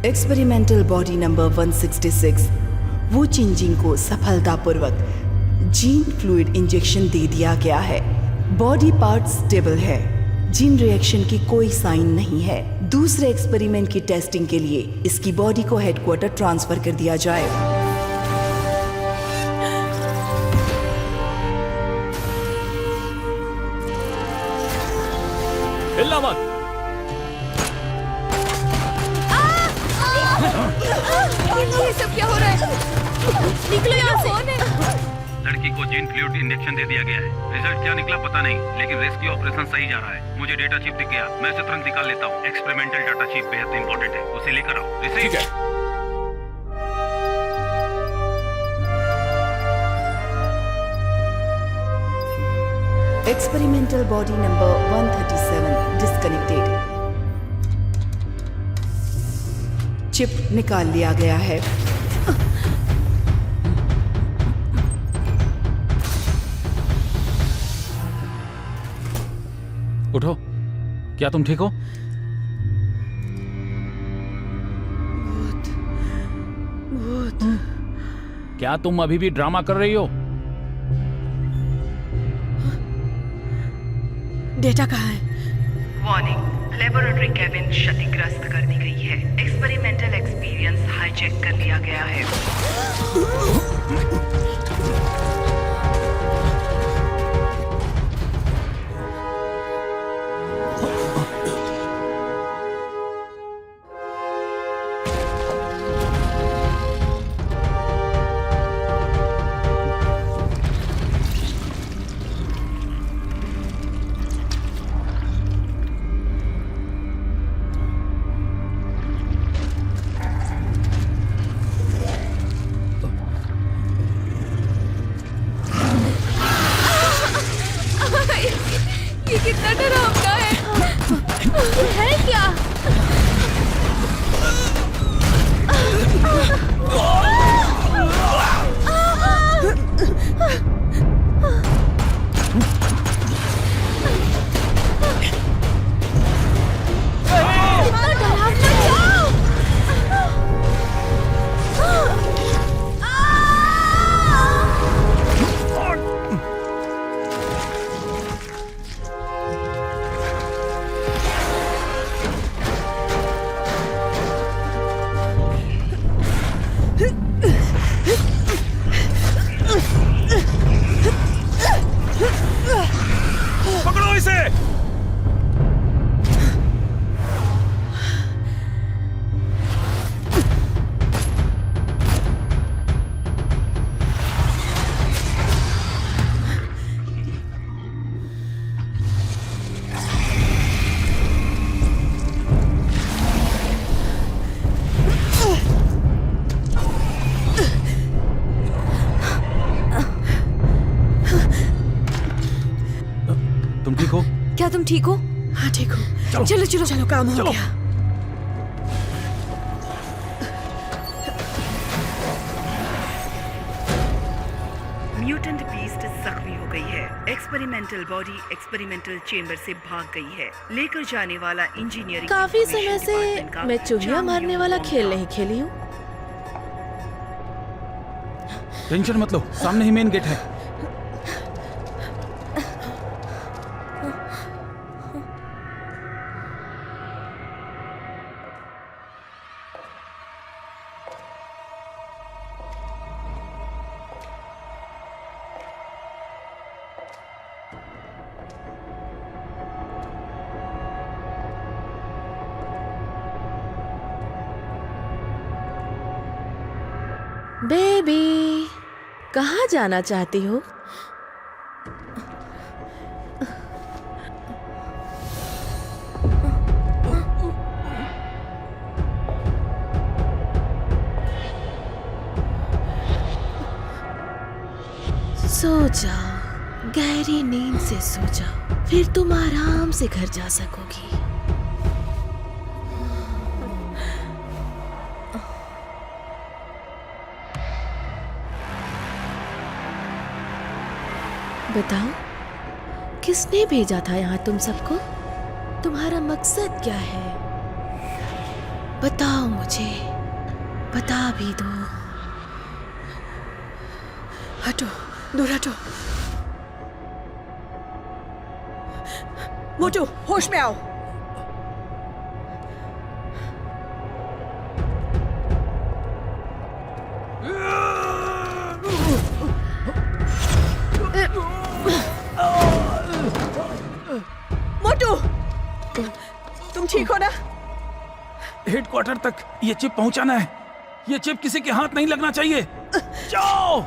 Experimental body number 166 वो चिंजिंग को सफलतापूर्वक जीन फ्लूइड इंजेक्शन दे दिया गया है। बॉडी पार्ट स्टेबल है, जीन रिएक्शन की कोई साइन नहीं है। दूसरे एक्सपेरिमेंट की टेस्टिंग के लिए इसकी बॉडी को हेडक्वार्टर ट्रांसफर कर दिया जाए। हिलना मत। ये सब क्या हो रहा है? निकलो यहाँ से। लड़की को जीन फ्लूइड इंजेक्शन दे दिया गया है। रिजल्ट क्या निकला पता नहीं, लेकिन रेस्क्यू ऑपरेशन सही जा रहा है। मुझे डेटा चिप दिख गया, मैं इसे तुरंत निकाल लेता हूँ। एक्सपेरिमेंटल डाटा चिप बेहद इंपॉर्टेंट है, उसे लेकर आओ। ठीक है। Experimental body number 137 disconnected. Chip निकाल लिया गया है। उठो, क्या तुम ठीक हो? क्या तुम अभी भी ड्रामा कर रही हो? डेटा कहाँ है? वार्निंग, लेबोरेटरी केबिन क्षतिग्रस्त कर दी गई है। एक्सपेरिमेंटल एक्सपीरियंस हाईजैक कर लिया गया है। ये कितना डरावना है क्या? पकड़ो इसे। तुम ठीक हो? क्या तुम ठीक हो? हाँ ठीक हो। चलो चलो चलो, काम हो गया। म्यूटेंट बीस्ट जख्मी हो गई है। एक्सपेरिमेंटल बॉडी एक्सपेरिमेंटल चेंबर से भाग गई है। लेकर जाने वाला इंजीनियरिंग। काफी समय से मैं चूहिया मारने वाला खेल नहीं खेली हूँ। टेंशन मत लो, सामने ही मेन गेट है। बेबी, कहाँ जाना चाहती हो? सो जाओ, गहरी नींद से सो जाओ, फिर तुम आराम से घर जा सकोगी। बताओ, किसने भेजा था यहाँ तुम सबको? तुम्हारा मकसद क्या है? बताओ मुझे, बता भी दो। हटो, दूर हटो। मोटू, होश में आओ। मोटू, तुम ठीक हो ना? हेडक्वार्टर तक ये चिप पहुंचाना है। ये चिप किसी के हाथ नहीं लगना चाहिए। जाओ।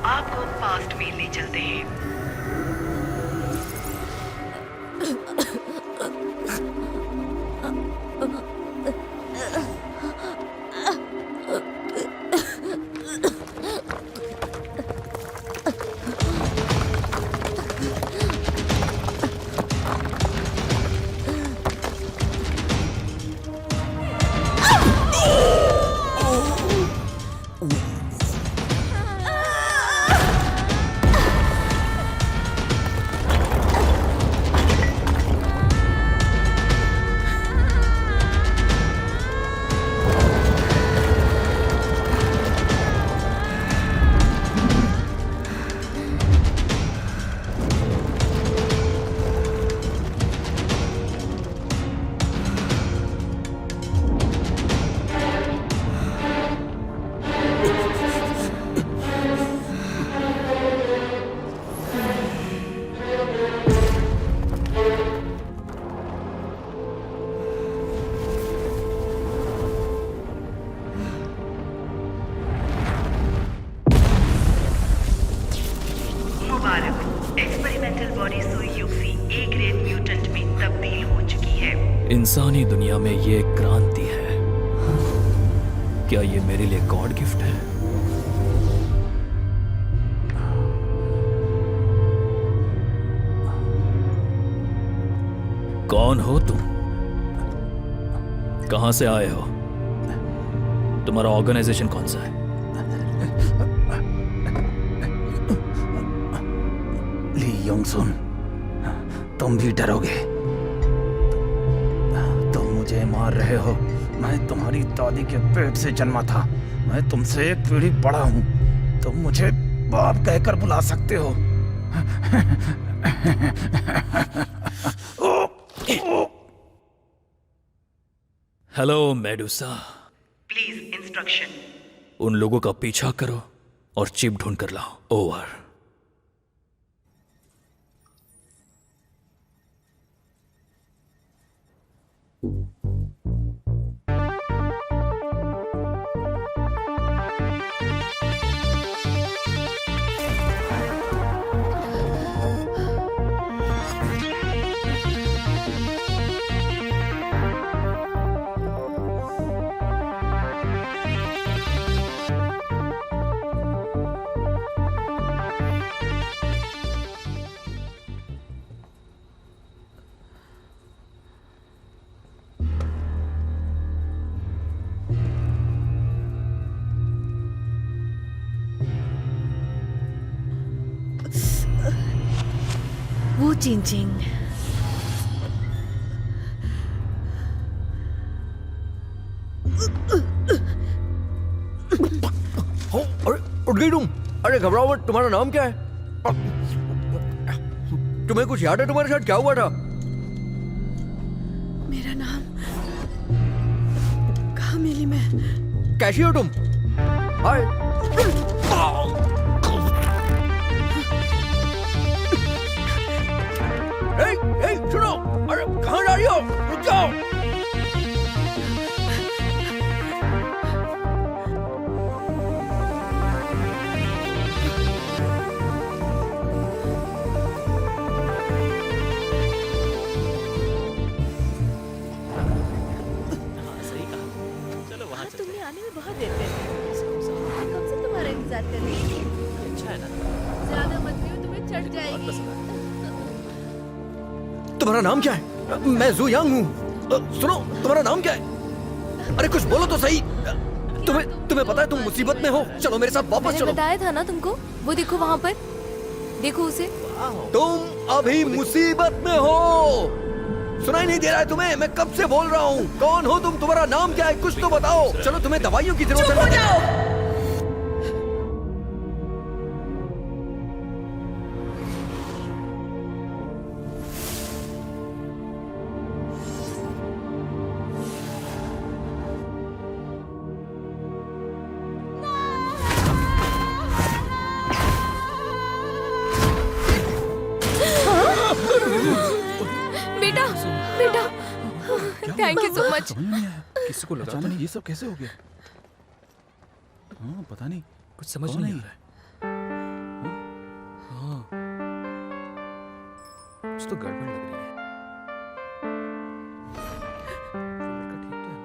आपको पास्ट में ले चलते हैं। एक्सपेरिमेंटल बॉडी सुई यूफी ए ग्रेड म्यूटेंट में तब्दील हो चुकी है। इंसानी दुनिया में ये एक क्रांति है। क्या ये मेरे लिए गॉड गिफ्ट है? कौन हो तुम? कहां से आए हो? तुम्हारा ऑर्गेनाइजेशन कौन सा है? ली योंगसुन, तुम भी डरोगे। तुम मुझे मार रहे हो। मैं तुम्हारी दादी के पेट से जन्मा था। मैं तुमसे एक पीढ़ी बड़ा हूं। तुम मुझे बाप कहकर बुला सकते हो। Hello Medusa. Please instruction. उन लोगों का पीछा करो और चिप ढूंढ कर लाओ। ओवर। वो चिंचिंग, अरे उठ गई तुम? अरे घबराओ मत, तुम्हारा नाम क्या है? तुम्हें कुछ याद है तुम्हारे साथ क्या हुआ था? मेरा नाम कहाँ मिली मैं? कैसी हो तुम? हाय। सुनो, अरे कहाँ जा रही हो? रुक जाओ। तुमने आने में बहुत देर कर दी। कब से तुम्हारा इंतजार कर रही थी। अच्छा है ना? ज्यादा मत पियो, तुम्हें चढ़ जाएगी। तुम्हारा नाम क्या है? मैं जू यांग हूँ। सुनो, तुम्हारा नाम क्या है? अरे कुछ बोलो तो सही। तुम्हें पता है तुम मुसीबत में हो? चलो मेरे साथ वापस चलो। बताया था ना तुमको, वो देखो वहाँ पर, देखो उसे। तुम अभी मुसीबत में हो। सुनाई नहीं दे रहा है तुम्हें? मैं कब से बोल रहा हूँ। कौन हो तुम? तुम्हारा नाम क्या है? कुछ तो बताओ। चलो तुम्हें दवाइयों की जरूरत है। चुप हो जाओ। बेटा, बेटा, थैंक यू सो मच। समझ नहीं आया, किसी को लगा नहीं ये सब कैसे हो गया? हाँ पता नहीं, कुछ समझ नहीं आ रहा है। हाँ, कुछ तो गड़बड़ लग रही है। लड़का ठीक तो है ना?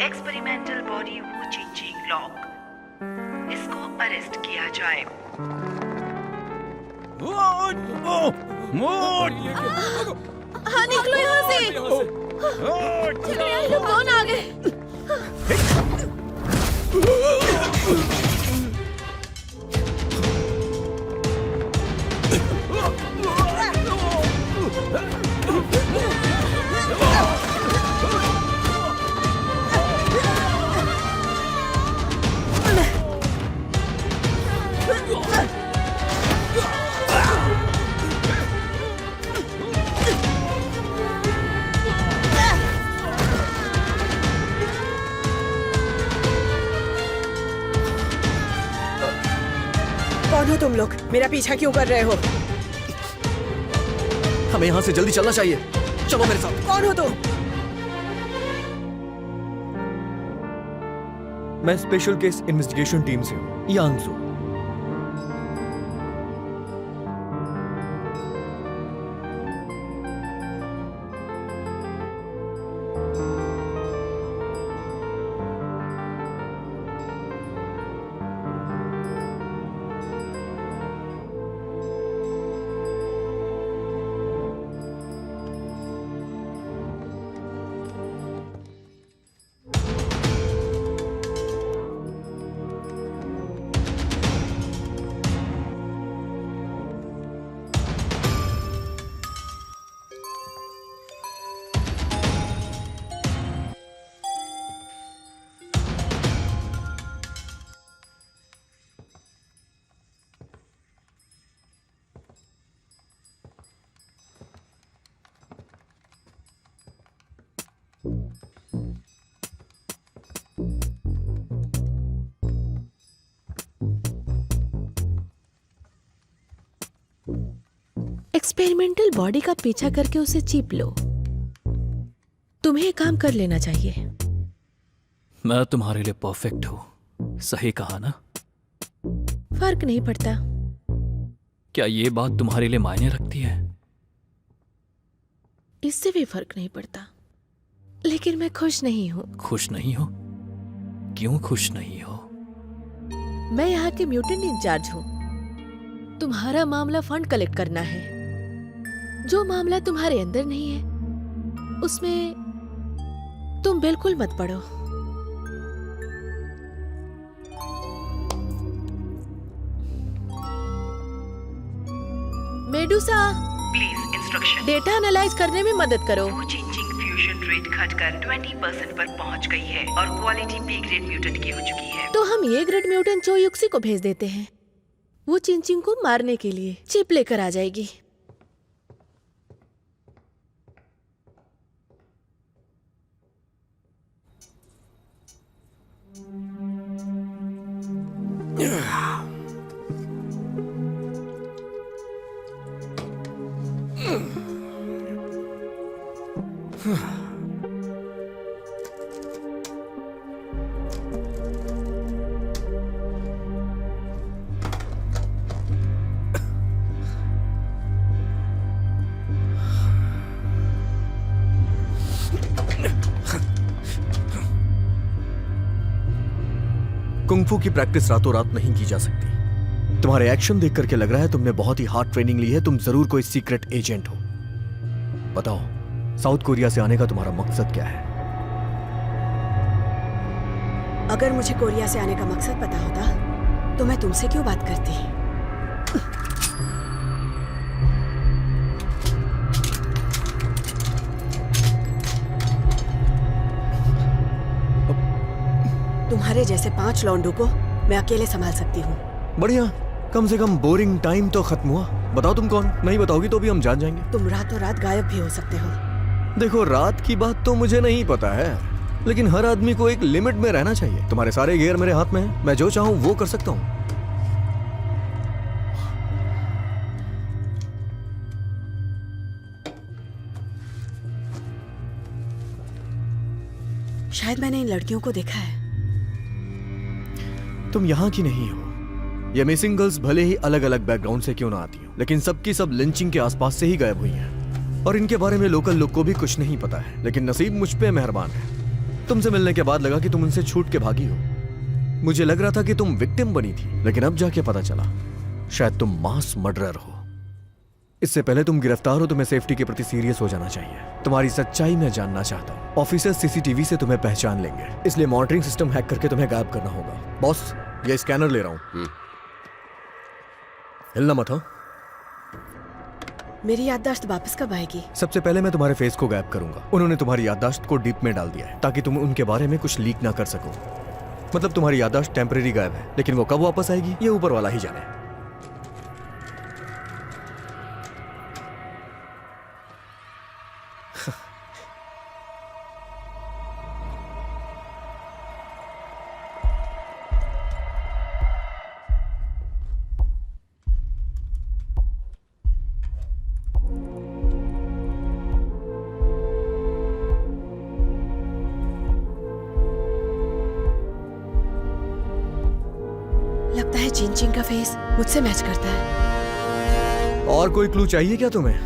एक्सपेरिमेंटल बॉडी वू चेंजिंग लॉक, इसको अरेस्ट किया जाए। हाँ निकलो यहाँ से। चलो यार, लोग कौन आ गए? कौन हो तुम लोग? मेरा पीछा क्यों कर रहे हो? हमें यहाँ से जल्दी चलना चाहिए। चलो मेरे साथ। कौन हो तुम? मैं स्पेशल केस इन्वेस्टिगेशन टीम से हूँ, यांगजू। एक्सपेरिमेंटल बॉडी का पीछा करके उसे चीप लो। तुम्हें ये काम कर लेना चाहिए। मैं तुम्हारे लिए परफेक्ट हूँ, सही कहा ना? फर्क नहीं पड़ता। क्या ये बात तुम्हारे लिए मायने रखती है? इससे भी फर्क नहीं पड़ता। लेकिन मैं खुश नहीं हूँ। खुश नहीं हो? क्यों खुश नहीं हो? मैं यहाँ के म्यूटेंट इंचार्ज हूँ। तुम्हारा मामला फंड कलेक्ट करना है। जो मामला तुम्हारे अंदर नहीं है उसमें तुम बिल्कुल मत पड़ो। Medusa, please instruction. Data analyse करने में मदद करो। चेंजिंग फ्लूइड डिस्ट्रीब्यूशन रेट घटकर 20% पर पहुंच गई है और क्वालिटी बी ग्रेड म्यूटेंट की हो चुकी है। तो हम ये ग्रेड म्यूटेंट चो युक्सी को भेज देते हैं। वो चिंचिंग को मारने के लिए चिप लेकर आ जाएगी। कुंग-फू की प्रैक्टिस रातों रात नहीं की जा सकती। तुम्हारे एक्शन देख करके लग रहा है तुमने बहुत ही हार्ड ट्रेनिंग ली है। तुम जरूर कोई सीक्रेट एजेंट हो। बताओ, साउथ कोरिया से आने का तुम्हारा मकसद क्या है? अगर मुझे कोरिया से आने का मकसद पता होता तो मैं तुमसे क्यों बात करती? तुम्हारे जैसे 5 लौंडों को मैं अकेले संभाल सकती हूँ। बढ़िया, कम से कम बोरिंग टाइम तो खत्म हुआ। बताओ तुम कौन? नहीं बताओगी तो भी हम जान जाएंगे। तुम रातों रात गायब भी हो सकते हो। देखो, रात की बात तो मुझे नहीं पता है, लेकिन हर आदमी को एक लिमिट में रहना चाहिए। तुम्हारे सारे गियर मेरे हाथ में हैं। मैं जो चाहूं वो कर सकता हूं। शायद मैंने इन लड़कियों को देखा है। तुम यहाँ की नहीं हो। ये मिसिंग गर्ल्स भले ही अलग अलग बैकग्राउंड से क्यों ना आती हो, लेकिन सबकी सब लिंचिंग के आसपास से ही गायब हुई हैं। और इनके बारे में लोकल लोग को भी कुछ नहीं पता है। लेकिन नसीब मुझ पे मेहरबान है। तुमसे मिलने के बाद लगा कि तुम उनसे छूट के भागी हो। मुझे लग रहा था कि तुम विक्टिम बनी थी, लेकिन अब जाके पता चला शायद तुम मास मर्डरर हो। इससे पहले तुम गिरफ्तार हो, तुम्हें सेफ्टी के प्रति सीरियस हो जाना चाहिए। तुम्हारी सच्चाई मैं जानना चाहता हूँ। ऑफिसर सीसीटीवी से तुम्हें पहचान लेंगे, इसलिए मॉनिटरिंग सिस्टम हैक करके तुम्हें गायब करना होगा। बॉस, ये स्कैनर ले रहा हूँ। हिलना मत। हाँ, मेरी याददाश्त वापस कब आएगी? सबसे पहले मैं तुम्हारे फेस को गायब करूंगा। उन्होंने तुम्हारी याददाश्त को डीप में डाल दिया है ताकि तुम उनके बारे में कुछ लीक ना कर सको। मतलब तुम्हारी याददाश्त टेम्परेरी गायब है, लेकिन वो कब वापस आएगी ये ऊपर वाला ही जाने। लगता है चिंचिंग का फेस मुझसे मैच करता है। और कोई क्लू चाहिए क्या तुम्हें?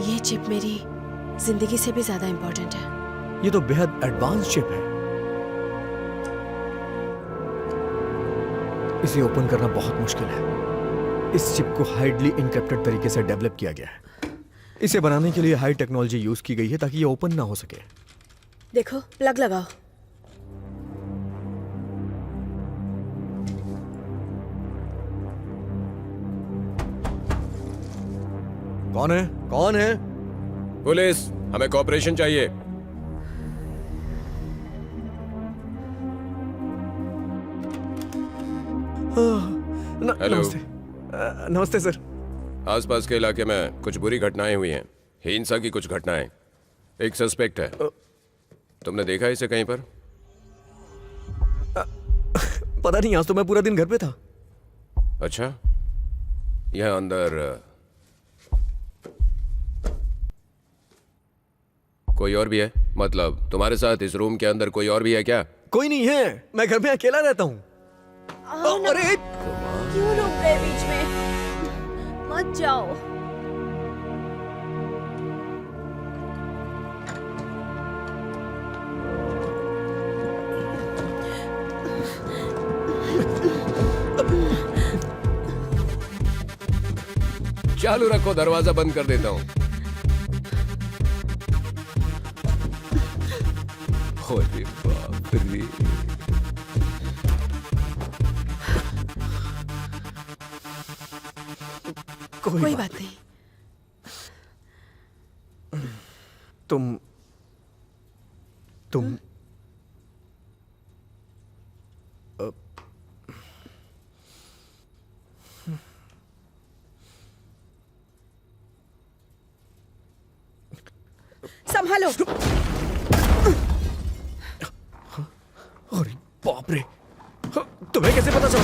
ये चिप मेरी जिंदगी से भी ज्यादा इंपॉर्टेंट है। ये तो बेहद एडवांस चिप है। इसे ओपन करना बहुत मुश्किल है। इस चिप को हाइडली इनक्रिप्टेड तरीके से डेवलप किया गया है। इसे बनाने के लिए हाई टेक्नोलॉजी यूज की गई है ताकि ये ओपन ना हो सके। देखो, प्लग लगाओ। कौन है? कौन है? पुलिस, हमें कोऑपरेशन चाहिए। हेलो। नमस्ते। नमस्ते सर। आसपास के इलाके में कुछ बुरी घटनाएं हुई हैं, हिंसा की कुछ घटनाएं। एक सस्पेक्ट है। तुमने देखा इसे कहीं पर? पता नहीं, आज तो मैं पूरा दिन घर पे था। अच्छा, यहाँ अंदर कोई और भी है? मतलब तुम्हारे साथ इस रूम के अंदर कोई और भी है क्या? कोई नहीं है, मैं घर में अकेला रहता हूँ। अरे क्यों रुक गए बीच में? मत जाओ। चालू रखो, दरवाजा बंद कर देता हूँ। अरे बाप। कोई बात नहीं। तुम संभालो। अरे बाप रे, तुम्हें कैसे पता चला?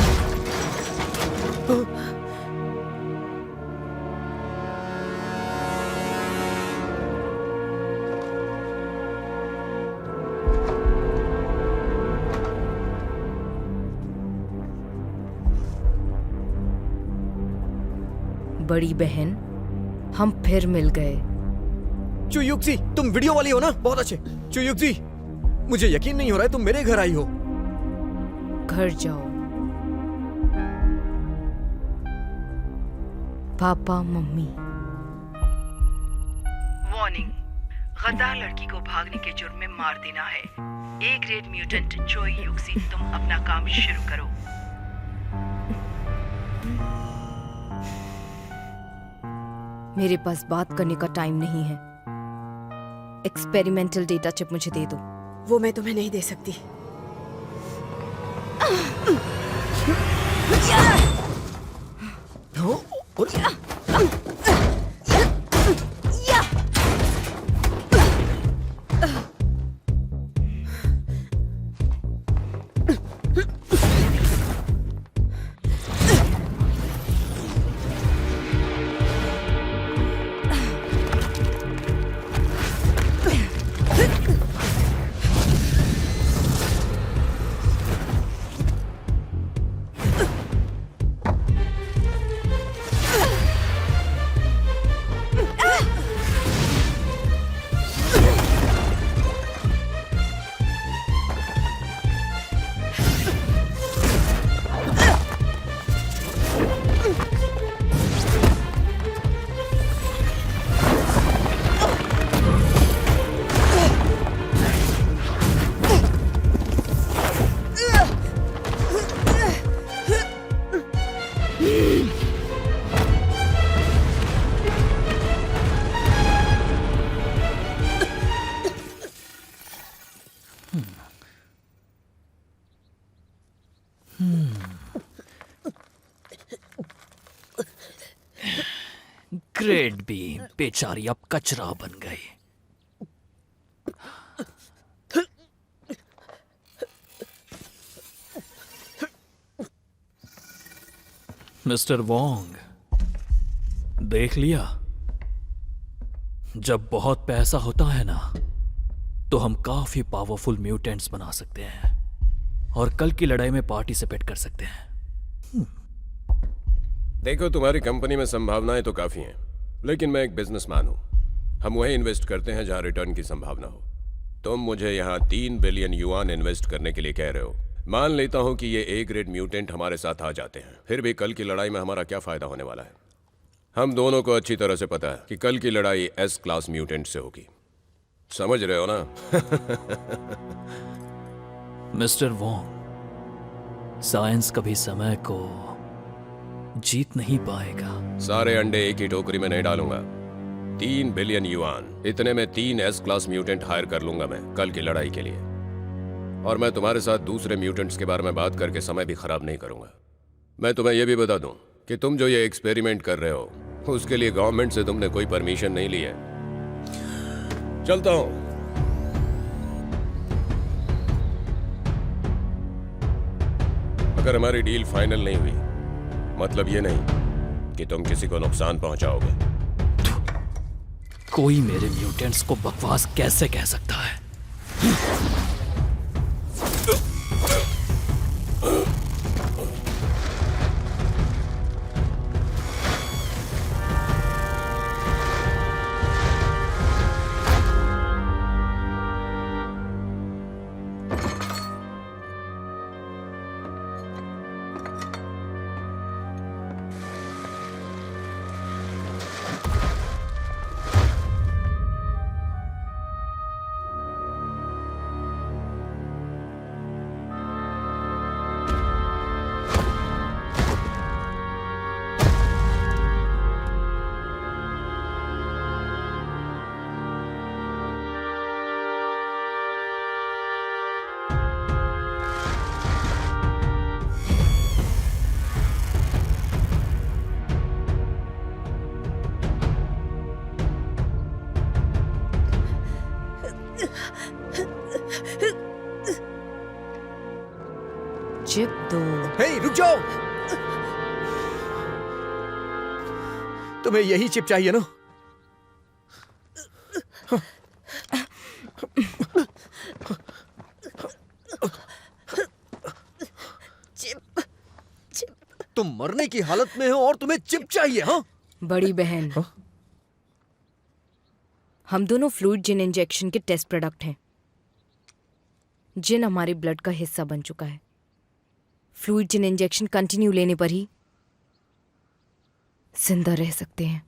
बड़ी बहन, हम फिर मिल गए। चुयुक्सी, तुम वीडियो वाली हो ना? बहुत अच्छे। चुयुक्सी, मुझे यकीन नहीं हो रहा है तुम मेरे घर आई हो। घर जाओ। Papa mummy. वार्निंग, गद्दार लड़की को भागने के जुर्म में मार देना है। ए ग्रेड म्यूटेंट चुयुक्सी, तुम अपना काम शुरू करो। मेरे पास बात करने का टाइम नहीं है। एक्सपेरिमेंटल डेटा चिप मुझे दे दो। वो मैं तुम्हें नहीं दे सकती। ग्रेड बी बेचारी अब कचरा बन गई। मिस्टर वोंग, देख लिया, जब बहुत पैसा होता है ना तो हम काफी पावरफुल म्यूटेंट्स बना सकते हैं और कल की लड़ाई में पार्टिसिपेट कर सकते हैं। देखो, तुम्हारी कंपनी में संभावनाएं तो काफी हैं, लेकिन मैं एक बिजनेसमैन हूं। हम वहीं इन्वेस्ट करते हैं जहां रिटर्न की संभावना हो। तुम मुझे यहां 3 बिलियन युआन इन्वेस्ट करने के लिए कह रहे हो। मान लेता हूं कि ये ए ग्रेड म्यूटेंट हमारे साथ आ जाते हैं, फिर भी कल की लड़ाई में हमारा क्या फायदा होने वाला है? हम दोनों को अच्छी तरह से पता है कि कल की लड़ाई एस क्लास म्यूटेंट से होगी। समझ रहे हो ना? मिस्टर वोंग, साइंस कभी समय को जीत नहीं पाएगा। सारे अंडे एक ही टोकरी में नहीं डालूंगा। 3 बिलियन युआन, इतने में 3 एस क्लास म्यूटेंट हायर कर लूंगा मैं कल की लड़ाई के लिए। और मैं तुम्हारे साथ दूसरे म्यूटेंट्स के बारे में बात करके समय भी खराब नहीं करूंगा। मैं तुम्हें यह भी बता दूं कि तुम जो ये एक्सपेरिमेंट कर रहे हो उसके लिए गवर्नमेंट से तुमने कोई परमिशन नहीं ली है। चलता हूं। अगर हमारी डील फाइनल नहीं हुई, मतलब ये नहीं कि तुम किसी को नुकसान पहुंचाओगे। कोई मेरे म्यूटेंट्स को बकवास कैसे कह सकता है? चिप दो। हे रुक जाओ, तुम्हें यही चिप चाहिए ना? तुम मरने की हालत में हो और तुम्हें चिप चाहिए? हाँ बड़ी बहन, हम दोनों फ्लूइड जिन इंजेक्शन के टेस्ट प्रोडक्ट हैं। जिन हमारे ब्लड का हिस्सा बन चुका है। फ्लूइड जिन इंजेक्शन कंटिन्यू लेने पर ही जिंदा रह सकते हैं।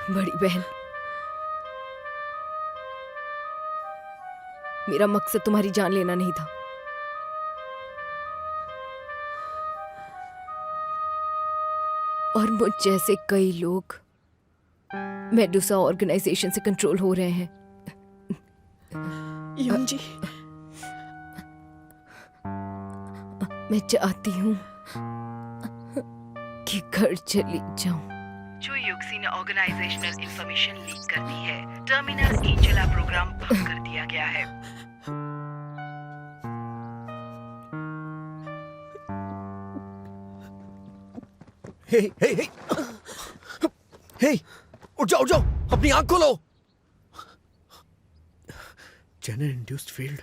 बड़ी बहन, मेरा मकसद तुम्हारी जान लेना नहीं था। और मुझ जैसे कई लोग मेडुसा ऑर्गेनाइजेशन से कंट्रोल हो रहे हैं। यम जी, मैं चाहती हूँ कि घर चली जाऊं। जो युक्सी ने ऑर्गेनाइजेशनल इंफॉर्मेशन लीक कर दी है, टर्मिनल एंजेला प्रोग्राम भंग कर दिया गया है। हे हे हे हे, उठ जाओ, अपनी आंख खोलो। Zener induced field.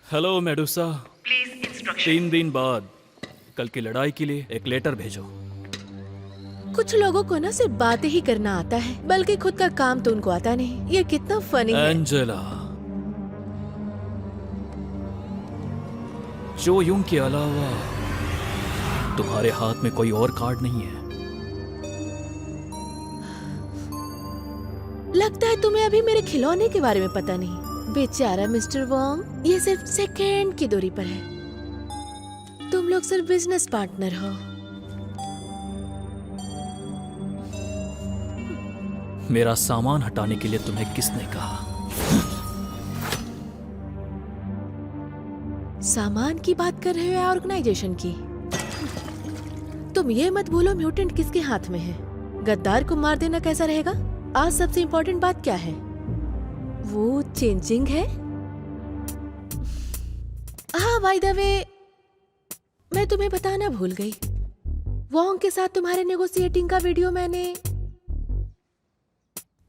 Hello Medusa, please instruction. 3 दिन बाद कल की लड़ाई के लिए एक लेटर भेजो। कुछ लोगों को ना सिर्फ बातें ही करना आता है, बल्कि खुद का काम तो उनको आता नहीं। ये कितना फनी है। एंजेला, जो यूं के अलावा तुम्हारे हाथ में कोई और कार्ड नहीं है। लगता है तुम्हें अभी मेरे खिलौने के बारे में पता नहीं। बेचारा मिस्टर वोंग, ये सिर्फ सेकंड की दूरी पर है। तुम लोग सिर्फ बिजनेस पार्टनर हो। मेरा सामान हटाने के लिए तुम्हें किसने कहा? सामान की बात कर रहे हो या ऑर्गेनाइजेशन की? तुम ये मत भूलो म्यूटेंट किसके हाथ में है। गद्दार को मार देना कैसा रहेगा? आज सबसे इम्पोर्टेंट बात क्या है? वो चेंजिंग है। हाँ, बाय द वे, मैं तुम्हें बताना भूल गई। वोंग के साथ तुम्हारे नेगोशिएटिंग का वीडियो मैंने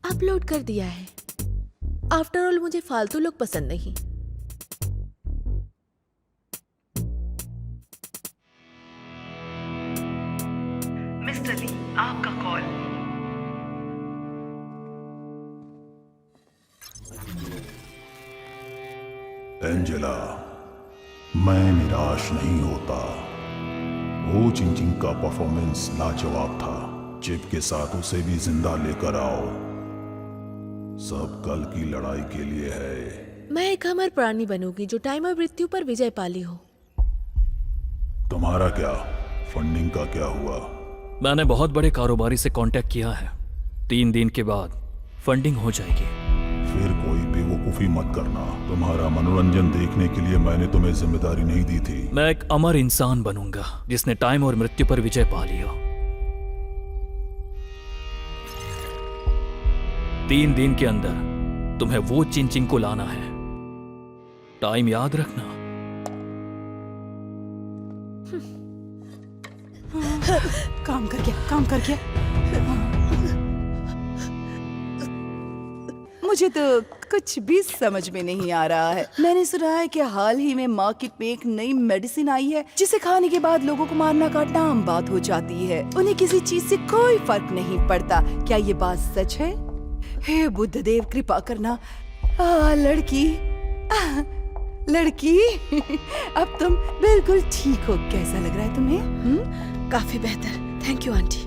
अपलोड कर दिया है। आफ्टर ऑल मुझे फालतू लोग पसंद नहीं। मिस्टर ली, आपका कॉल। एंजेला, मैं निराश नहीं होता। वो चिंचिंग का परफॉर्मेंस लाजवाब था। चिप के साथ उसे भी जिंदा लेकर आओ। सब कल की लड़ाई के लिए है। मैं एक अमर प्राणी बनूंगी जो टाइम और मृत्यु पर विजय पाली हो। तुम्हारा क्या? फंडिंग का क्या हुआ? मैंने बहुत बड़े कारोबारी से कांटेक्ट किया है। 3 दिन के बाद फंडिंग हो जाएगी। फिर कोई बेवकूफी मत करना। तुम्हारा मनोरंजन देखने के लिए मैंने तुम्हें जिम्मेदारी नहीं दी थी। मैं एक अमर इंसान बनूंगा जिसने टाइम और मृत्यु पर विजय पा लिया। 3 दिन के अंदर तुम्हें वो चिंचिंग को लाना है। टाइम याद रखना। काम कर गया। मुझे तो कुछ भी समझ में नहीं आ रहा है। मैंने सुना है कि हाल ही में मार्केट में एक नई मेडिसिन आई है जिसे खाने के बाद लोगों को मारना काटना आम बात हो जाती है। उन्हें किसी चीज से कोई फर्क नहीं पड़ता। क्या ये बात सच है? हे बुद्धदेव, कृपा करना। लड़की अब तुम बिल्कुल ठीक हो। कैसा लग रहा है तुम्हें? काफी बेहतर, थैंक यू आंटी।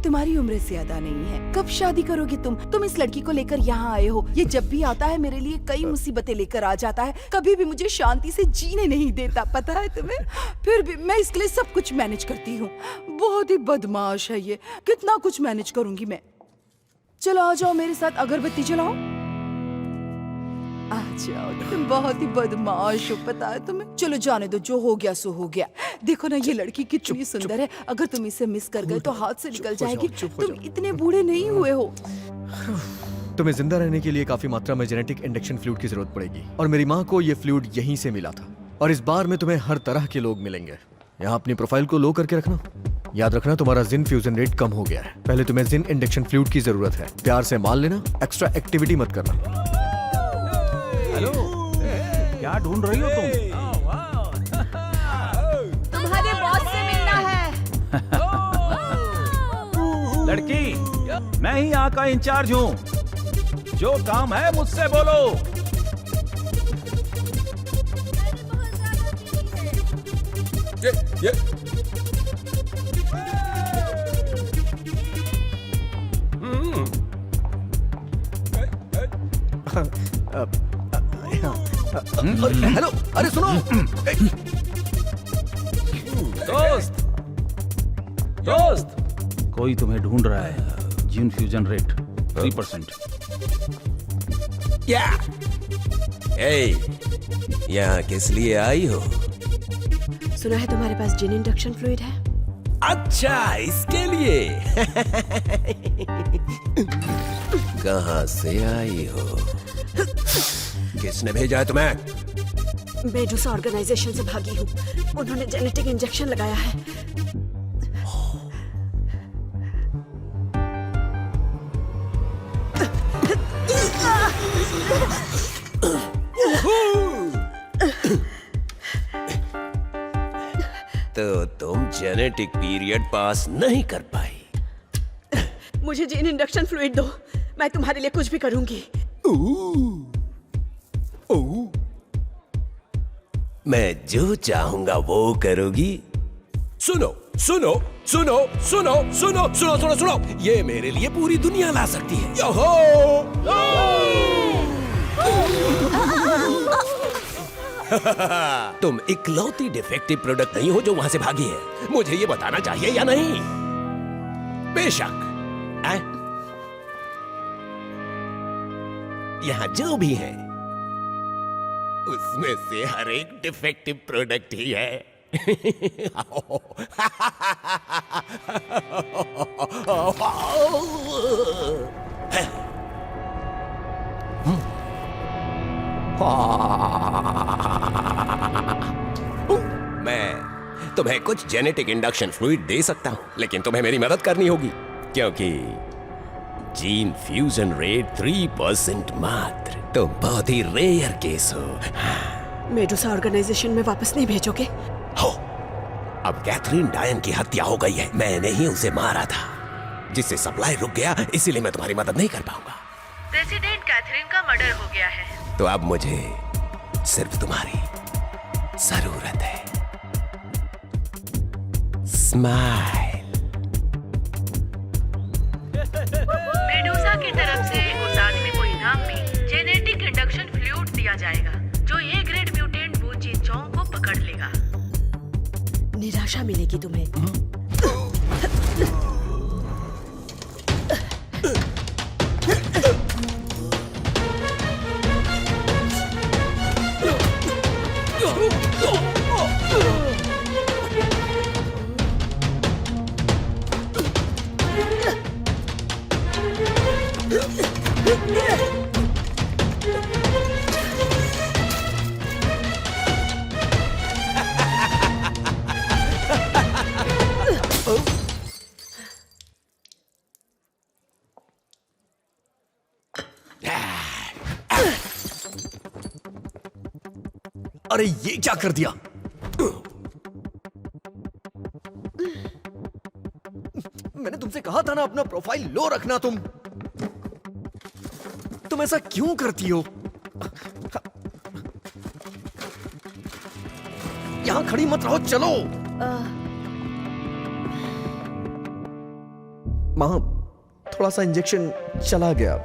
तुम्हारी उम्र ज्यादा नहीं है, कब शादी करोगी तुम इस लड़की को लेकर यहाँ आए हो। ये जब भी आता है मेरे लिए कई मुसीबतें लेकर आ जाता है, कभी भी मुझे शांति से जीने नहीं देता, पता है तुम्हें। फिर भी मैं इसके लिए सब कुछ मैनेज करती हूँ। बहुत ही बदमाश है ये, कितना कुछ मैनेज करूंगी मैं। चलो आ जाओ मेरे साथ, अगरबत्ती जलाओ। आ जाओ, तुम बहुत ही बदमाश हो, पता है तुम्हें। चलो जाने दो, जो हो गया सो हो गया। देखो ना ये लड़की कितनी सुंदर है, अगर तुम इसे मिस कर गए तो हाथ से निकल जाएगी। तुम इतने बूढ़े नहीं हुए हो। तुम्हें जिंदा रहने के लिए काफी मात्रा में जेनेटिक इंडक्शन फ्लूइड की जरूरत पड़ेगी, और मेरी माँ को ये फ्लूइड यहीं से मिला था। और इस बार में तुम्हें हर तरह के लोग मिलेंगे। यहाँ अपनी प्रोफाइल को लो करके रखना। याद रखना तुम्हारा जिन फ्यूजन रेट कम हो गया है। पहले तुम्हें जिन इंडक्शन फ्लूइड की जरूरत है, प्यार से मान लेना, एक्स्ट्रा एक्टिविटी मत करना। हेलो, क्या ढूंढ रही हो तुम? तुम्हारे बॉस से मिलना है। लड़की, मैं ही यहाँ का इंचार्ज हूँ। जो काम है मुझसे बोलो। ये हेलो, अरे सुनो। दोस्त, कोई तुम्हें ढूंढ रहा है। Gene fusion rate 3%। क्या? यहाँ किस लिए आई हो? सुना है तुम्हारे पास जिन इंडक्शन फ्लूइड है। अच्छा, इसके लिए। कहाँ से आई हो? किसने भेजा है तुम्हें? मेडुसा ऑर्गेनाइजेशन से भागी हूँ। उन्होंने जेनेटिक इंजेक्शन लगाया है। तो तुम जेनेटिक पीरियड पास नहीं कर पाई। मुझे जिन इंडक्शन फ्लूइड दो, मैं तुम्हारे लिए कुछ भी करूंगी। मैं जो चाहूंगा वो करोगी। सुनो सुनो सुनो सुनो सुनो सुनो सुनो सुनो, ये मेरे लिए पूरी दुनिया ला सकती है। तुम इकलौती डिफेक्टिव प्रोडक्ट नहीं हो जो वहां से भागी है। मुझे ये बताना चाहिए या नहीं? बेशक। यहां जो भी है उसमें से हर एक डिफेक्टिव प्रोडक्ट ही है। मैं तुम्हें कुछ जेनेटिक इंडक्शन फ्लूइड दे सकता हूं, लेकिन तुम्हें मेरी मदद करनी होगी, क्योंकि जीन फ्यूजन रेट 3% मात्र। तुम बहुत ही रेयर केस हो। मेडुसा ऑर्गेनाइजेशन में वापस नहीं भेजोगे? हो, अब कैथरीन डायन की हत्या हो गई है। मैंने ही उसे मारा था, जिससे सप्लाई रुक गया। इसीलिए मैं तुम्हारी मदद नहीं कर पाऊंगा। प्रेसिडेंट कैथरीन का मर्डर हो गया है। तो अब मुझे सिर्फ तुम्हारी जरूरत है। स्माइल। मेडुसा की तरफ से उस आदमी को इनाम में जेनेटिक इंडक्शन फ्लूइड दिया जाएगा, जो ए ग्रेड म्यूटेंट वो चीज को पकड़ लेगा। निराशा मिलेगी तुम्हें। अरे ये क्या कर दिया? मैंने तुमसे कहा था ना अपना प्रोफाइल लो रखना। तुम ऐसा क्यों करती हो? यहां खड़ी मत रहो, चलो। माँ, थोड़ा सा इंजेक्शन चला गया,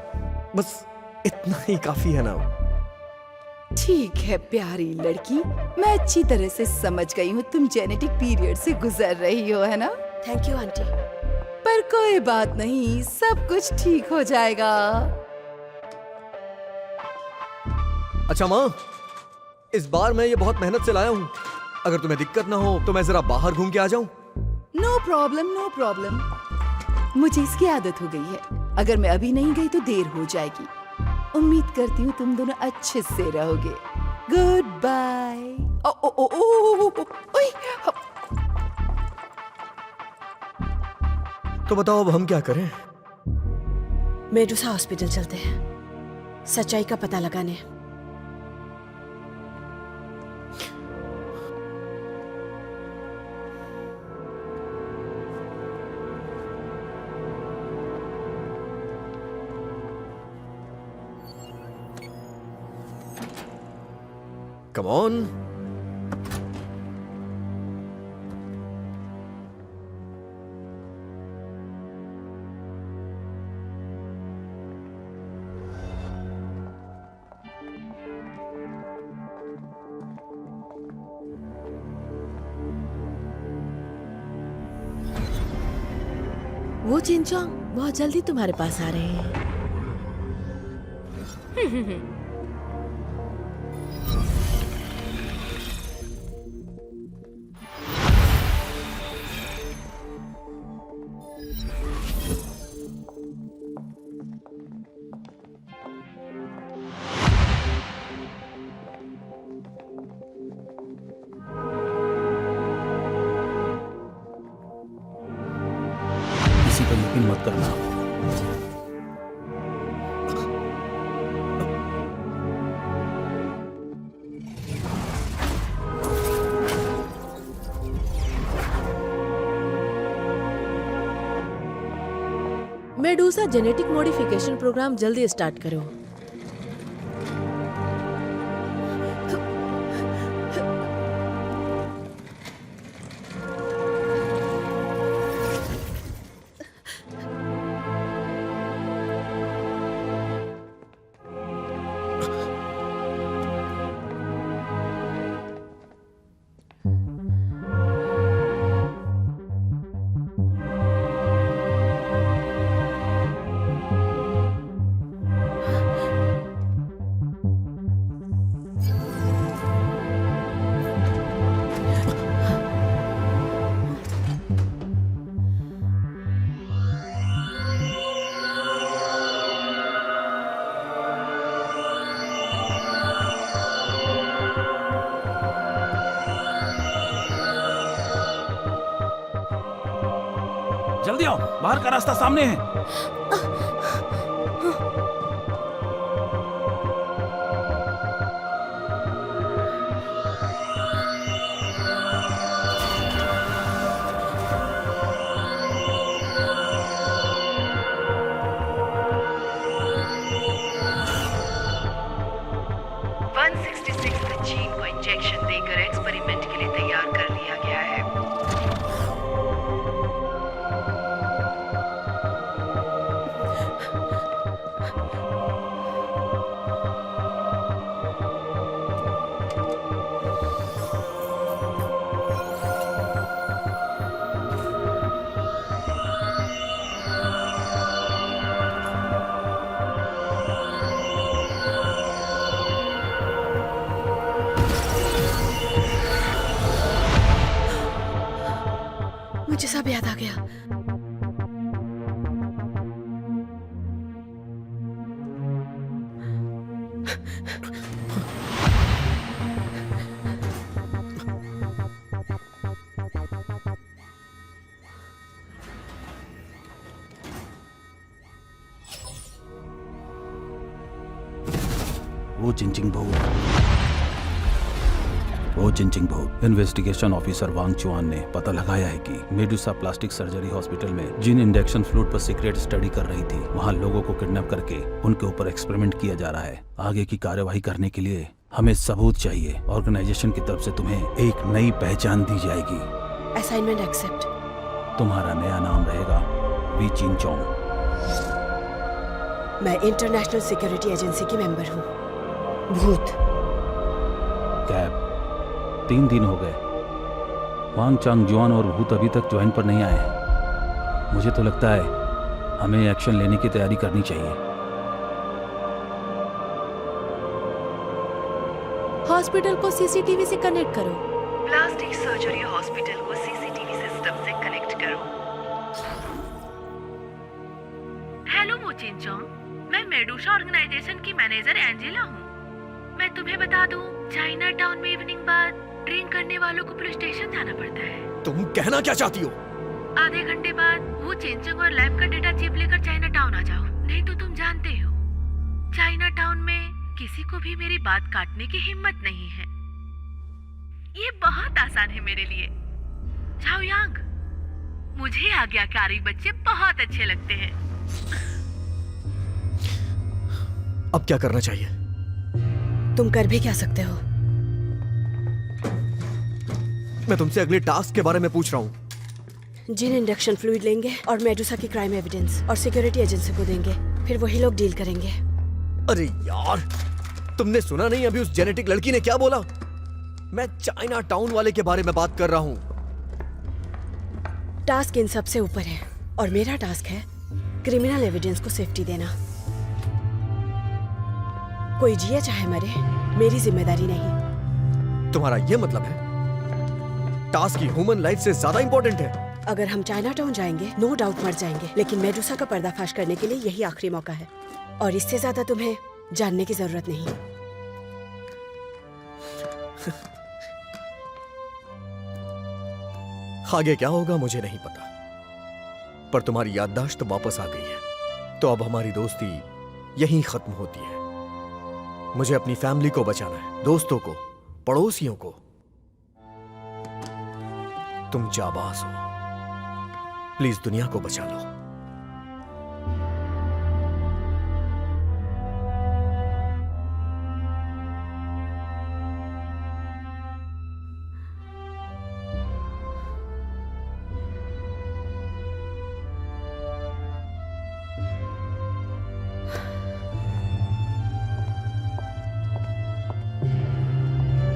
बस इतना ही काफी है ना। ठीक है प्यारी लड़की, मैं अच्छी तरह से समझ गई हूँ तुम जेनेटिक पीरियड से गुजर रही हो, है ना? Thank you aunty. पर कोई बात नहीं, सब कुछ ठीक हो जाएगा। अच्छा माँ, इस बार मैं ये बहुत मेहनत से लाया हूँ, अगर तुम्हें दिक्कत ना हो तो मैं जरा बाहर घूम के आ जाऊं? No problem, no problem. मुझे इसकी आदत हो गई है, अगर मैं अभी नहीं गई तो देर हो जाएगी। उम्मीद करती हूँ तुम दोनों अच्छे से रहोगे। Good bye. ओ ओ ओ ओ ओए, तो बताओ अब हम क्या करें? मेडुसा हॉस्पिटल चलते हैं, सच्चाई का पता लगाने। Come on. वो चिंचोंग बहुत जल्दी तुम्हारे पास आ रहे हैं। किसी पर यकीन मत करना। मेडुसा जेनेटिक मॉडिफिकेशन प्रोग्राम जल्दी स्टार्ट करो। जल्दी आओ, बाहर का रास्ता सामने है। जीन को इंजेक्शन देकर एक्सपेरिमेंट के लिए तैयार कर लिया गया है। मुझे सब याद आ गया। वो चिंचिंग बहु इन्वेस्टिगेशन ऑफिसर वांग चुआन ने पता लगाया है कि मेडुसा प्लास्टिक सर्जरी हॉस्पिटल में जिन इंजेक्शन फ्लूइड पर सीक्रेट स्टडी कर रही थी, वहां लोगों को किडनैप करके उनके ऊपर एक्सपेरिमेंट किया जा रहा है। आगे की कार्यवाही करने के लिए हमें सबूत चाहिए। ऑर्गेनाइजेशन की तरफ से तुम्हें एक नई पहचान दी जाएगी। Assignment accept. तुम्हारा नया नाम रहेगा वी चिंचोंग। मैं इंटरनेशनल सिक्योरिटी एजेंसी की मेंबर हूँ, भूत। कैब, 3 दिन हो गए। वांग चांग जुआन और भूत अभी तक ज्वाइन पर नहीं आए। मुझे तो लगता है हमें एक्शन लेने की तैयारी करनी चाहिए। हॉस्पिटल को सीसीटीवी से कनेक्ट करो। प्लास्टिक सर्जरी हॉस्पिटल को सीसीटीवी सिस्टम से कनेक्ट करो। हेलो वो चिंचोंग, मैं मेडुसा ऑर्गेनाइजेशन की मैनेजर एंजेला हूँ। मैं तुम्हें बता दूँ, चाइना टाउन में इवनिंग बाद ड्रिंक करने वालों को पुलिस स्टेशन जाना पड़ता है। तुम कहना क्या चाहती हो? आधे घंटे बाद वो चिंचोंग और लैब का डेटा चिप लेकर चाइना टाउन आ जाओ, नहीं तो तुम जानते हो चाइना टाउन में किसी को भी मेरी बात काटने की हिम्मत नहीं है। ये बहुत आसान है मेरे लिए। झाओ यांग, मुझे आज्ञाकारी बच्चे बहुत अच्छे लगते हैं। अब क्या करना चाहिए? तुम कर भी क्या सकते हो? मैं तुमसे अगले टास्क के बारे में पूछ रहा हूँ। जिन इंडक्शन फ्लूइड लेंगे और मेडुसा की क्राइम एविडेंस और सिक्योरिटी एजेंसी को देंगे, फिर वही लोग डील करेंगे। अरे यार, तुमने सुना नहीं अभी उस जेनेटिक लड़की ने क्या बोला? मैं चाइना टाउन वाले के बारे में बात कर रहा हूँ। टास्क इन सब से ऊपर है और मेरा टास्क है क्रिमिनल एविडेंस को सेफ्टी देना। कोई जिए चाहे मरे, मेरी जिम्मेदारी नहीं। तुम्हारा ये मतलब है टास्क की ह्यूमन लाइफ से ज्यादा इंपॉर्टेंट है? अगर हम चाइना टाउन जाएंगे, नो डाउट मर जाएंगे, लेकिन मेडुसा का पर्दाफाश करने के लिए यही आखिरी मौका है और इससे ज्यादा तुम्हें जानने की जरूरत नहीं। आगे क्या होगा मुझे नहीं पता, पर तुम्हारी याददाश्त वापस आ गई है, तो अब हमारी दोस्ती यहीं खत्म होती है। मुझे अपनी फैमिली को बचाना है, दोस्तों को, पड़ोसियों को। तुम जाबाज हो, प्लीज दुनिया को बचा लो।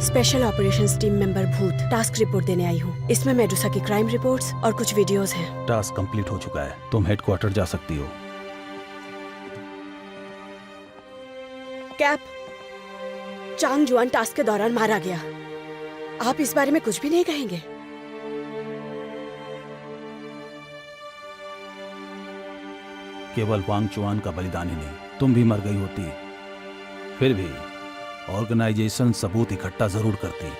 स्पेशल ऑपरेशंस टीम मेंबर भूत टास्क रिपोर्ट देने आई हूँ। इसमें मेडुसा की क्राइम रिपोर्ट्स और कुछ वीडियोस हैं। टास्क कंप्लीट हो चुका है, तुम हेडक्वार्टर जा सकती हो। कैप, चांग जुआन टास्क के दौरान मारा गया। आप इस बारे में कुछ भी नहीं कहेंगे? केवल वांग चुआन का बलिदान ही नहीं, तुम भी मर गई होती। फिर भी ऑर्गेनाइजेशन सबूत इकट्ठा जरूर करती।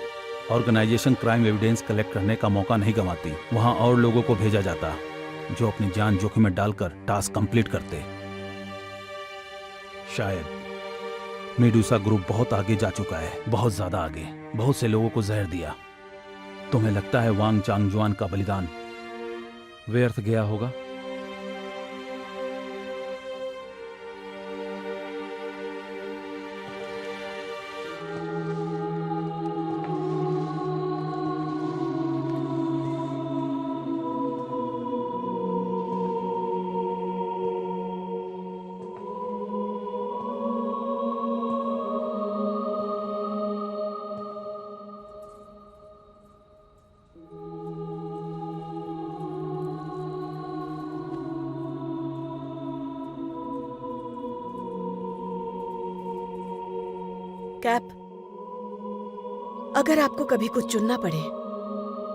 ऑर्गेनाइजेशन क्राइम एविडेंस कलेक्ट करने का मौका नहीं गंवाती। वहां और लोगों को भेजा जाता जो अपनी जान जोखिम में डालकर टास्क कंप्लीट करते। शायद मेडुसा ग्रुप बहुत आगे जा चुका है, बहुत ज्यादा आगे। बहुत से लोगों को जहर दिया। तुम्हें लगता है वांग चांगजुआन का बलिदान व्यर्थ गया होगा? कैप, अगर आपको कभी कुछ चुनना पड़े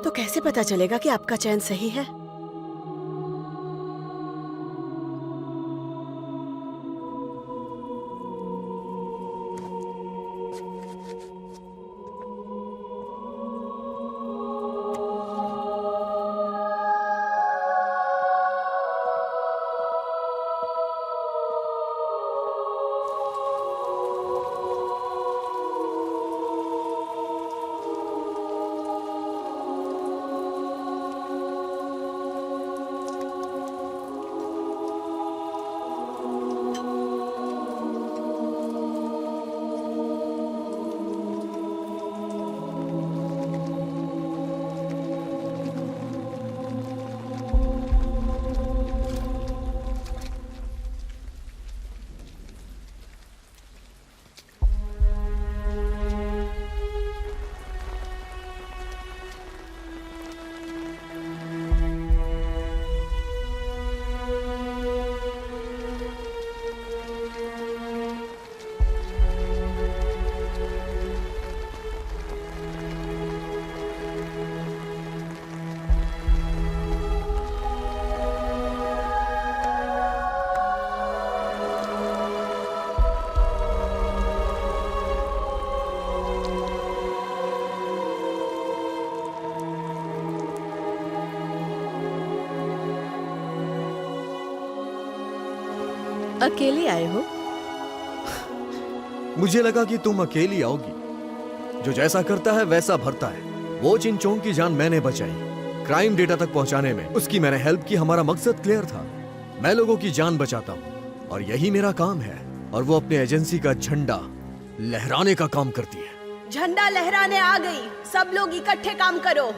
तो कैसे पता चलेगा कि आपका चयन सही है? अकेले आए हो? मुझे लगा कि तुम अकेली आओगी। जो जैसा करता है वैसा भरता है। वो चिंचोंग की जान मैंने बचाई, क्राइम डेटा तक पहुंचाने में उसकी मैंने हेल्प की। हमारा मकसद क्लियर था, मैं लोगों की जान बचाता हूँ और यही मेरा काम है। और वो अपने एजेंसी का झंडा लहराने का काम करती है। झंडा लहराने आ गई, सब लोग इकट्ठे काम करो।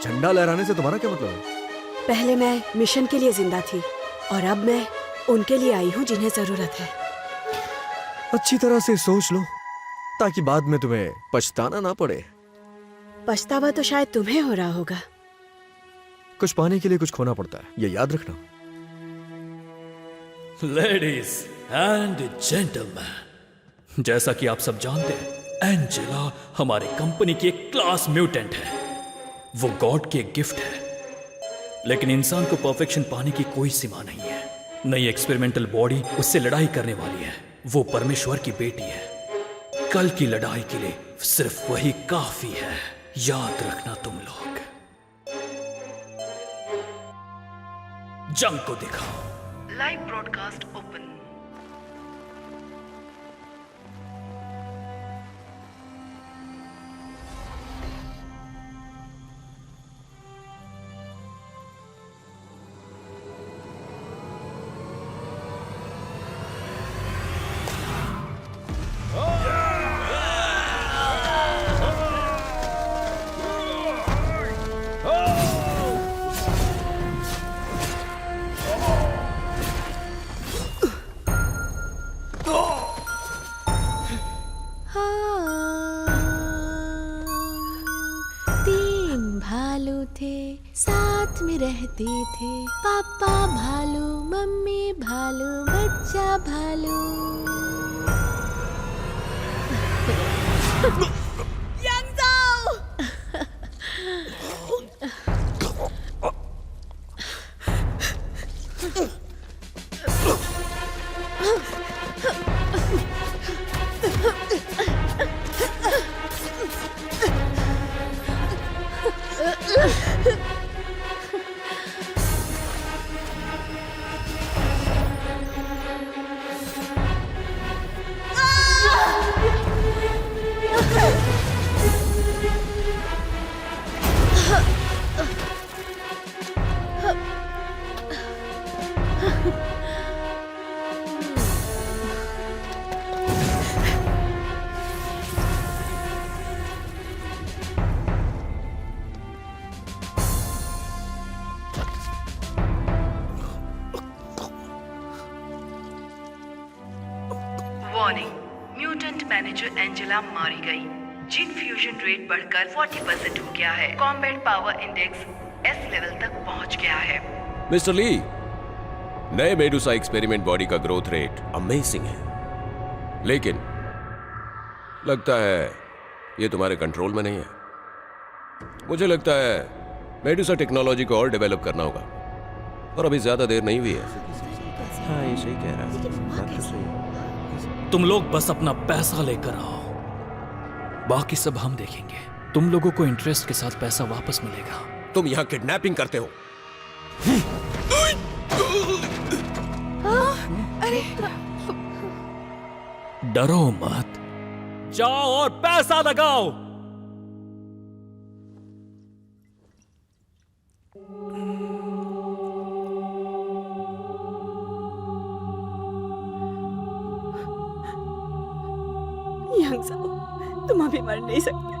झंडा लहराने से तुम्हारा क्या मतलब है? पहले मैं मिशन के लिए जिंदा थी और अब मैं उनके लिए आई हूँ जिन्हें जरूरत है। अच्छी तरह से सोच लो ताकि बाद में तुम्हें पछताना ना पड़े। पछतावा तो शायद तुम्हें हो रहा होगा। कुछ पाने के लिए कुछ खोना पड़ता है, ये याद रखना। लेडीज एंड जेंटलमैन, जैसा कि आप सब जानते हैं, एंजेला हमारी कंपनी की एक क्लास म्यूटेंट है। वो गॉड की एक गिफ्ट है, लेकिन इंसान को परफेक्शन पाने की कोई सीमा नहीं है। नई एक्सपेरिमेंटल बॉडी उससे लड़ाई करने वाली है। वो परमेश्वर की बेटी है। कल की लड़ाई के लिए सिर्फ वही काफी है। याद रखना तुम लोग। जंग को दिखाओ। Live broadcast open. साथ में रहते थे, पापा भालू, मम्मी भालू, बच्चा भालू। वार्निंग, म्यूटेंट मैनेजर एंजेला मारी गई। जीन फ्यूजन रेट बढ़कर 40% हो गया है। Combat power index S level तक पहुंच गया है। मिस्टर ली, नए मेडुसा एक्सपेरिमेंट बॉडी का ग्रोथ रेट अमेजिंग है, लेकिन लगता है ये तुम्हारे कंट्रोल में नहीं है। मुझे लगता है मेडुसा टेक्नोलॉजी को और डेवलप करना होगा, और अभी ज्यादा देर नहीं हुई है। हाँ, ये सही कह रहा है। तुम लोग बस अपना पैसा लेकर आओ, बाकी सब हम देखेंगे। तुम लोगों को इंटरेस्ट के साथ पैसा वापस मिलेगा। तुम यहाँ किडनैपिंग करते हो। डरो मत, जाओ और पैसा लगाओ। तुम अभी मर नहीं सकते।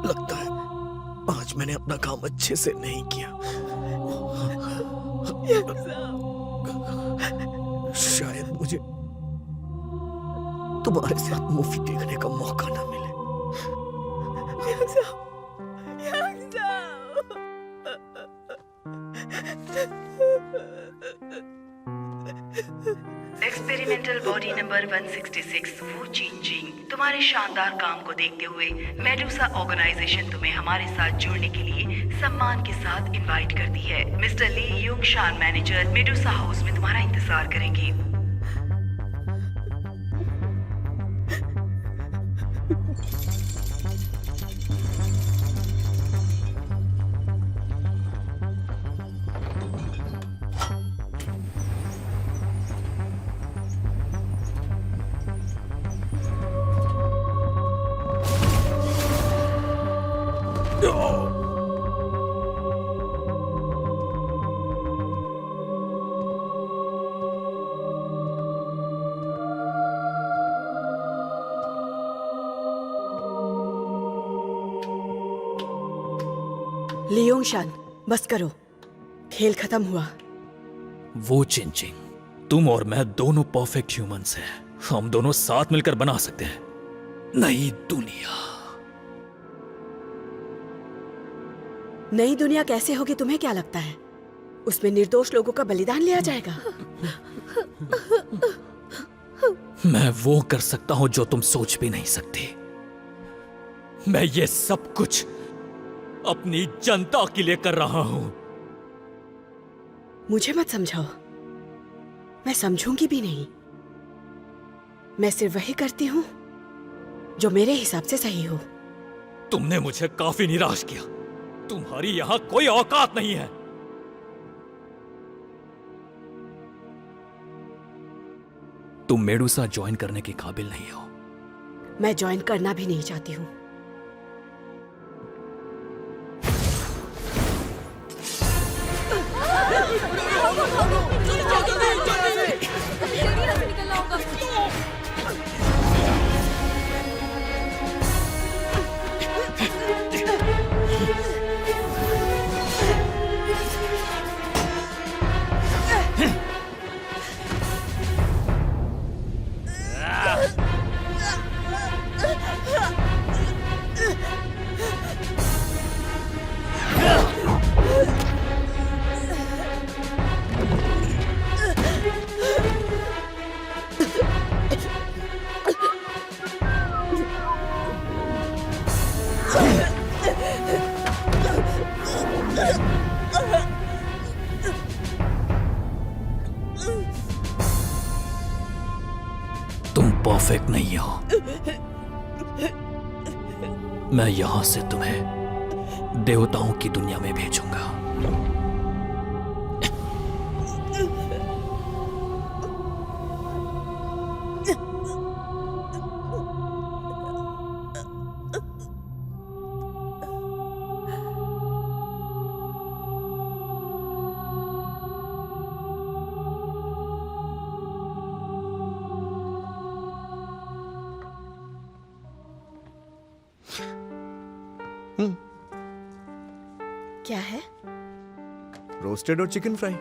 लगता है आज मैंने अपना काम अच्छे से नहीं किया। शायद मुझे तुम्हारे साथ मूवी देखने का मौका ना मिले। एक्सपेरिमेंटल बॉडी नंबर 166 वू चिंजिंग, तुम्हारे शानदार काम को देखते हुए मेडुसा ऑर्गेनाइजेशन तुम्हें हमारे साथ जुड़ने के लिए सम्मान के साथ इनवाइट करती है। मिस्टर ली यूंग शान, मैनेजर, मेडुसा हाउस में तुम्हारा इंतजार करेंगे। लियोंग शान, बस करो, खेल खत्म हुआ। वो चिंचिंग, तुम और मैं दोनों परफेक्ट ह्यूमंस हैं। हम दोनों साथ मिलकर बना सकते हैं नई दुनिया। नई दुनिया कैसे होगी तुम्हें क्या लगता है? उसमें निर्दोष लोगों का बलिदान लिया जाएगा? मैं वो कर सकता हूं जो तुम सोच भी नहीं सकती। मैं ये सब कुछ अपनी जनता के लिए कर रहा हूं। मुझे मत समझाओ, मैं समझूंगी भी नहीं। मैं सिर्फ वही करती हूं जो मेरे हिसाब से सही हो। तुमने मुझे काफी निराश किया। तुम्हारी यहां कोई औकात नहीं है। तुम मेडुसा ज्वाइन करने के काबिल नहीं हो। मैं ज्वाइन करना भी नहीं चाहती हूं। तुम परफेक्ट नहीं हो। मैं यहां से तुम्हें देवताओं की दुनिया में भेजूंगा। क्या है? रोस्टेड और चिकन फ्राई।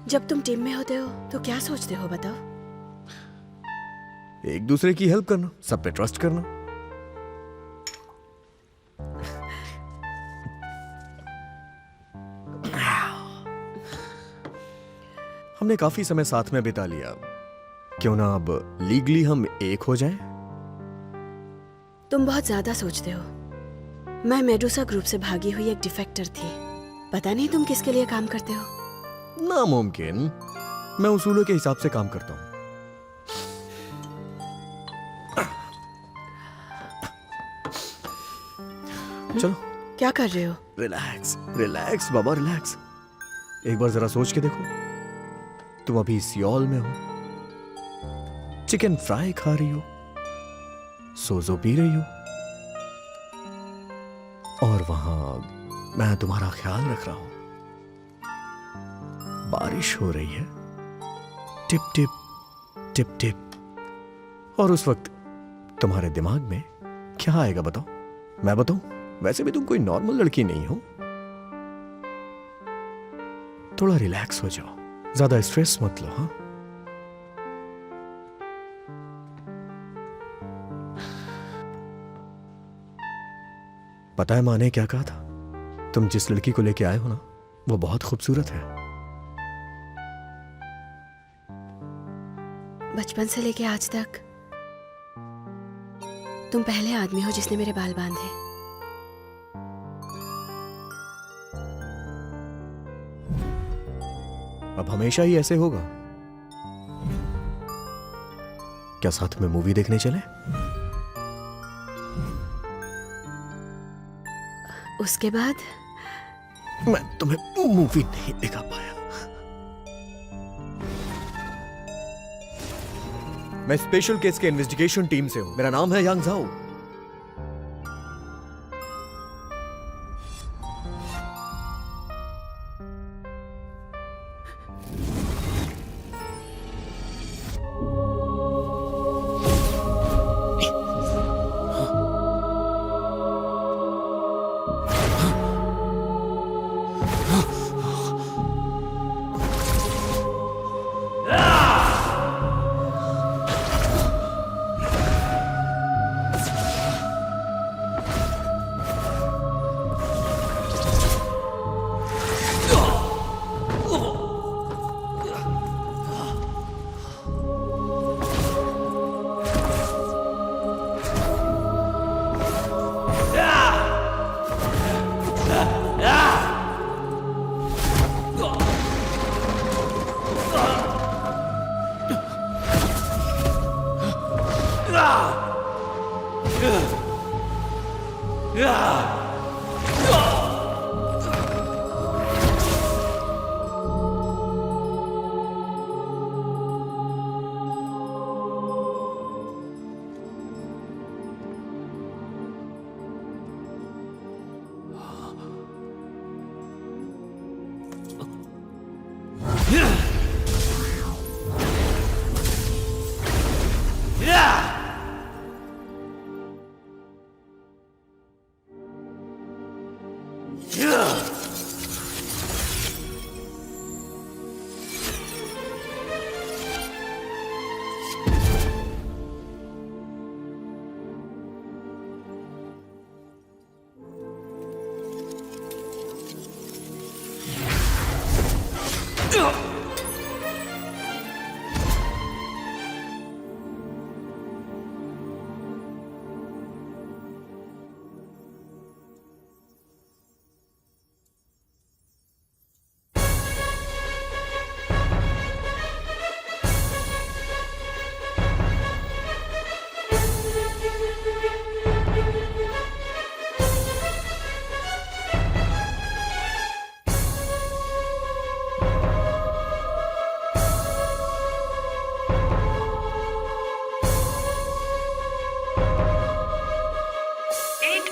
जब तुम टीम में होते हो तो क्या सोचते हो बताओ? एक दूसरे की हेल्प करना, सब पे ट्रस्ट करना। हमने काफी समय साथ में बिता लिया, क्यों ना अब लीगली हम एक हो जाएं? तुम बहुत ज्यादा सोचते हो। मैं मेडुसा ग्रुप से भागी हुई एक डिफेक्टर थी। पता नहीं तुम किसके लिए काम करते हो। नामुमकिन। मैं उसूलों के हिसाब से काम करता हूं। चलो। क्या कर रहे हो? रिलैक्स रिलैक्स बाबा, रिलैक्स। एक बार जरा सोच के देखो, तुम अभी सियोल में हो, चिकन फ्राई खा रही हो, सोजो पी रही हो, और वहां मैं तुम्हारा ख्याल रख रहा हूं। बारिश हो रही है, टिप टिप टिप टिप, और उस वक्त तुम्हारे दिमाग में क्या आएगा बताओ? मैं बताऊं? वैसे भी तुम कोई नॉर्मल लड़की नहीं हो। थोड़ा रिलैक्स हो जाओ, ज्यादा स्ट्रेस मत लो। हाँ, पता है माँ ने क्या कहा था? तुम जिस लड़की को लेके आए हो ना, वो बहुत खूबसूरत है। बचपन से लेके आज तक तुम पहले आदमी हो जिसने मेरे बाल बांधे। अब हमेशा ही ऐसे होगा क्या? साथ में मूवी देखने चले? उसके बाद मैं तुम्हें मूवी नहीं दिखा पाया। मैं स्पेशल केस के इन्वेस्टिगेशन टीम से हूं। मेरा नाम है यांग झाओ।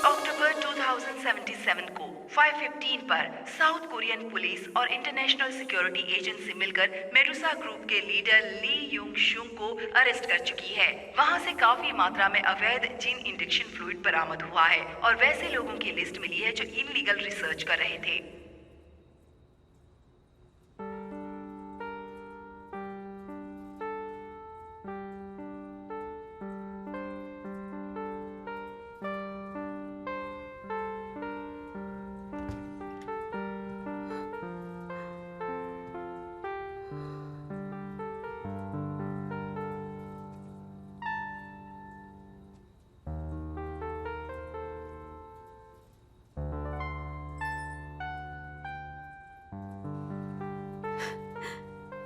अक्टूबर 2077 को 5:15 पर साउथ कोरियन पुलिस और इंटरनेशनल सिक्योरिटी एजेंसी मिलकर मेडुसा ग्रुप के लीडर ली यूंग शुंग को अरेस्ट कर चुकी है। वहां से काफी मात्रा में अवैध जीन इंजेक्शन फ्लूइड बरामद हुआ है और वैसे लोगों की लिस्ट मिली है जो इनलीगल रिसर्च कर रहे थे।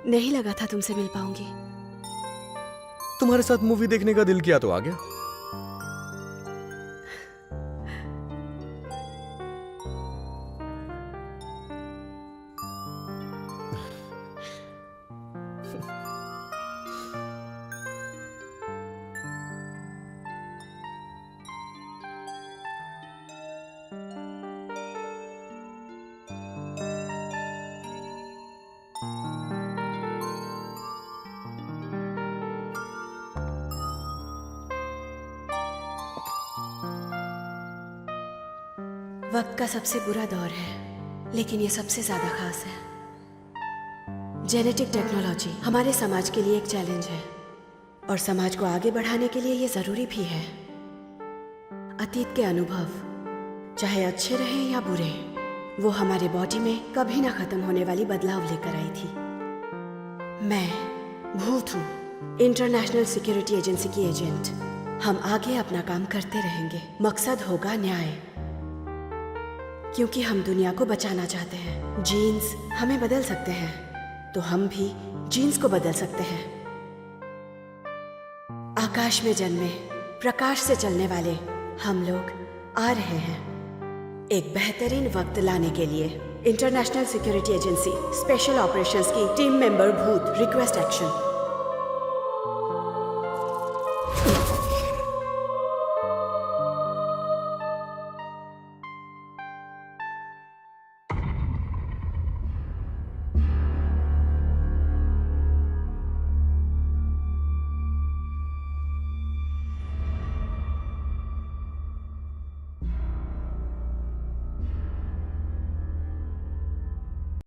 नहीं लगा था तुमसे मिल पाऊंगी। तुम्हारे साथ मूवी देखने का दिल किया तो आ गया। वक्त का सबसे बुरा दौर है, लेकिन ये सबसे ज्यादा खास है। जेनेटिक टेक्नोलॉजी हमारे समाज के लिए एक चैलेंज है और समाज को आगे बढ़ाने के लिए ये जरूरी भी है। अतीत के अनुभव चाहे अच्छे रहे या बुरे, वो हमारे बॉडी में कभी ना खत्म होने वाली बदलाव लेकर आई थी। मैं भूत हूँ, इंटरनेशनल सिक्योरिटी एजेंसी की एजेंट। हम आगे अपना काम करते रहेंगे। मकसद होगा न्याय, क्योंकि हम दुनिया को बचाना चाहते हैं। जीन्स हमें बदल सकते हैं, तो हम भी जीन्स को बदल सकते हैं। आकाश में जन्मे, प्रकाश से चलने वाले हम लोग आ रहे हैं एक बेहतरीन वक्त लाने के लिए। International security agency special operations की टीम मेंबर भूत, रिक्वेस्ट एक्शन।